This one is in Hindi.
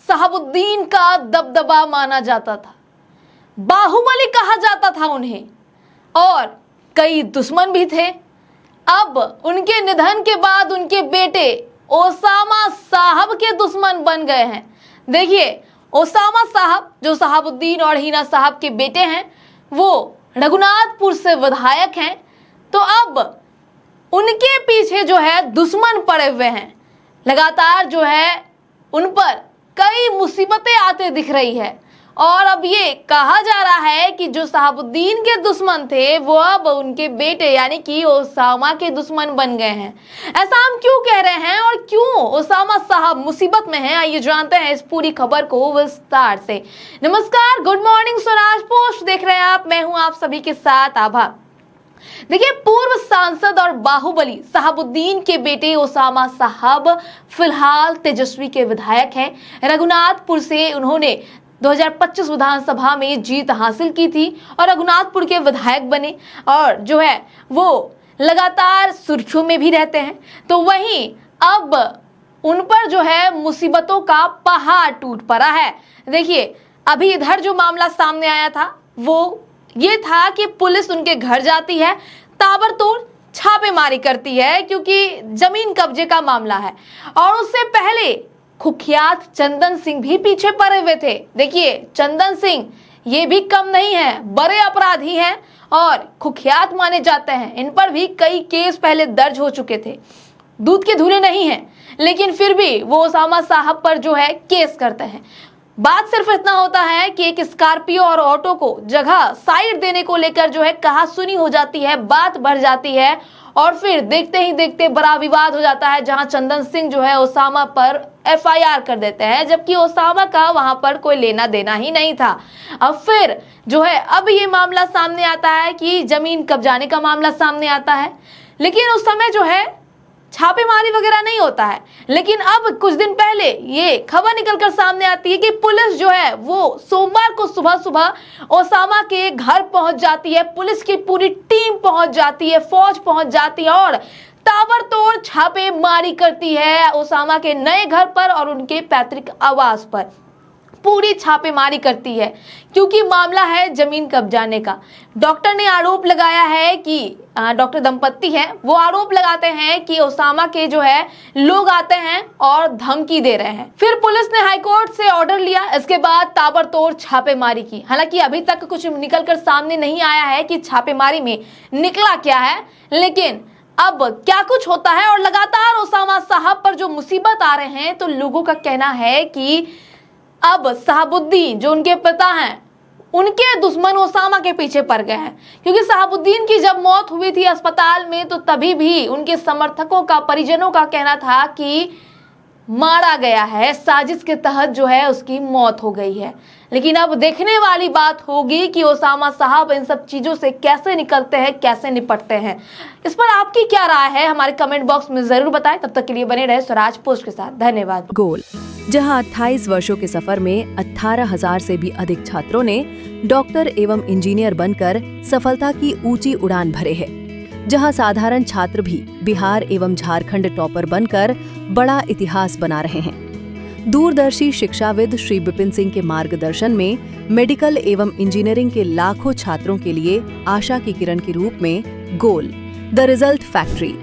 शहाबुद्दीन का दबदबा माना जाता था, बाहुबली कहा जाता था उन्हें, और कई दुश्मन भी थे। अब उनके निधन के बाद उनके बेटे ओसामा साहब के दुश्मन बन गए हैं। देखिए, ओसामा साहब जो शहाबुद्दीन और हिना साहब के बेटे हैं, वो रघुनाथपुर से विधायक हैं। तो अब उनके पीछे जो है दुश्मन पड़े हुए हैं। लगातार जो है उन पर कई मुसीबतें आते दिख रही है, और अब ये कहा जा रहा है कि जो शहाबुद्दीन के दुश्मन थे वो अब उनके बेटे यानी कि ओसामा के दुश्मन बन गए हैं। ऐसा हम क्यों कह रहे हैं और क्यों ओसामा साहब मुसीबत में हैं, आइए जानते हैं इस पूरी खबर को विस्तार से। नमस्कार, गुड मॉर्निंग, स्वराज पोस्ट देख रहे हैं आप, मैं हूं आप सभी के साथ आभा। देखिए, पूर्व सांसद और बाहुबली शहाबुद्दीन के बेटे ओसामा साहब फिलहाल तेजस्वी के विधायक हैं। रघुनाथपुर से उन्होंने 2025 विधानसभा में जीत हासिल की थी और रघुनाथपुर के विधायक बने, और जो है वो लगातार सुर्खियों में भी रहते हैं। तो वहीं अब उन पर जो है मुसीबतों का पहाड़ टूट पड़ा है। देखिए, अभी इधर जो मामला सामने आया था वो ये था कि पुलिस उनके घर जाती है, ताबड़तोड़ छापेमारी करती है, क्योंकि जमीन कब्जे का मामला है। और उससे पहले कुख्यात चंदन सिंह भी पीछे पड़े हुए थे। देखिए, चंदन सिंह ये भी कम नहीं है, बड़े अपराधी हैं और कुख्यात माने जाते हैं। इन पर भी कई केस पहले दर्ज हो चुके थे, दूध के धुले नहीं हैं, लेकिन फिर भी वो ओसामा साहब पर जो है केस करते हैं। बात सिर्फ इतना होता है कि एक स्कॉर्पियो और ऑटो को जगह साइड देने को लेकर जो है कहासुनी हो जाती है, बात बढ़ जाती है, और फिर देखते ही देखते बड़ा विवाद हो जाता है, जहां चंदन सिंह जो है ओसामा पर FIR कर देते हैं, जबकि ओसामा का वहां पर कोई लेना देना ही नहीं था। अब फिर जो है अब ये मामला सामने आता है कि जमीन कब्जाने का मामला सामने आता है, लेकिन उस समय जो है छापेमारी वगैरह नहीं होता है। लेकिन अब कुछ दिन पहले ये खबर निकलकर सामने आती है कि पुलिस जो है वो सोमवार को सुबह सुबह ओसामा के घर पहुंच जाती है, पुलिस की पूरी टीम पहुंच जाती है, फौज पहुंच जाती है और ताबड़तोड़ छापेमारी करती है ओसामा के नए घर पर और उनके पैतृक आवास पर। पूरी छापेमारी करती है, क्योंकि मामला है जमीन कब्जाने का। डॉक्टर ने आरोप लगाया है कि डॉक्टर दंपत्ति हैं, वो आरोप लगाते हैं कि ओसामा के जो है लोग आते हैं और धमकी दे रहे हैं। फिर पुलिस ने हाईकोर्ट से ऑर्डर लिया, इसके बाद ताबड़तोड़ छापेमारी की। हालांकि अभी तक कुछ निकलकर सामने नहीं आया है कि छापेमारी में निकला क्या है, लेकिन अब क्या कुछ होता है। और लगातार ओसामा साहब पर जो मुसीबत आ रहे हैं, तो लोगों का कहना है कि अब शहाबुद्दीन जो उनके पिता हैं, उनके दुश्मन ओसामा के पीछे पड़ गए हैं। क्योंकि शहाबुद्दीन की जब मौत हुई थी अस्पताल में, तो तभी भी उनके समर्थकों का, परिजनों का कहना था कि मारा गया है, साजिश के तहत जो है उसकी मौत हो गई है। लेकिन अब देखने वाली बात होगी कि ओसामा साहब इन सब चीजों से कैसे निकलते हैं, कैसे निपटते हैं। इस पर आपकी क्या राय है, हमारे कमेंट बॉक्स में जरूर बताएं। तब तक के लिए बने रहे स्वराज पोस्ट के साथ। धन्यवाद। गोल, जहां 28 वर्षों के सफर में 18,000 से भी अधिक छात्रों ने डॉक्टर एवं इंजीनियर बनकर सफलता की ऊंची उड़ान भरे है, जहां साधारण छात्र भी बिहार एवं झारखंड टॉपर बनकर बड़ा इतिहास बना रहे हैं। दूरदर्शी शिक्षाविद श्री विपिन सिंह के मार्गदर्शन में मेडिकल एवं इंजीनियरिंग के लाखों छात्रों के लिए आशा की किरण के रूप में गोल, द रिजल्ट फैक्ट्री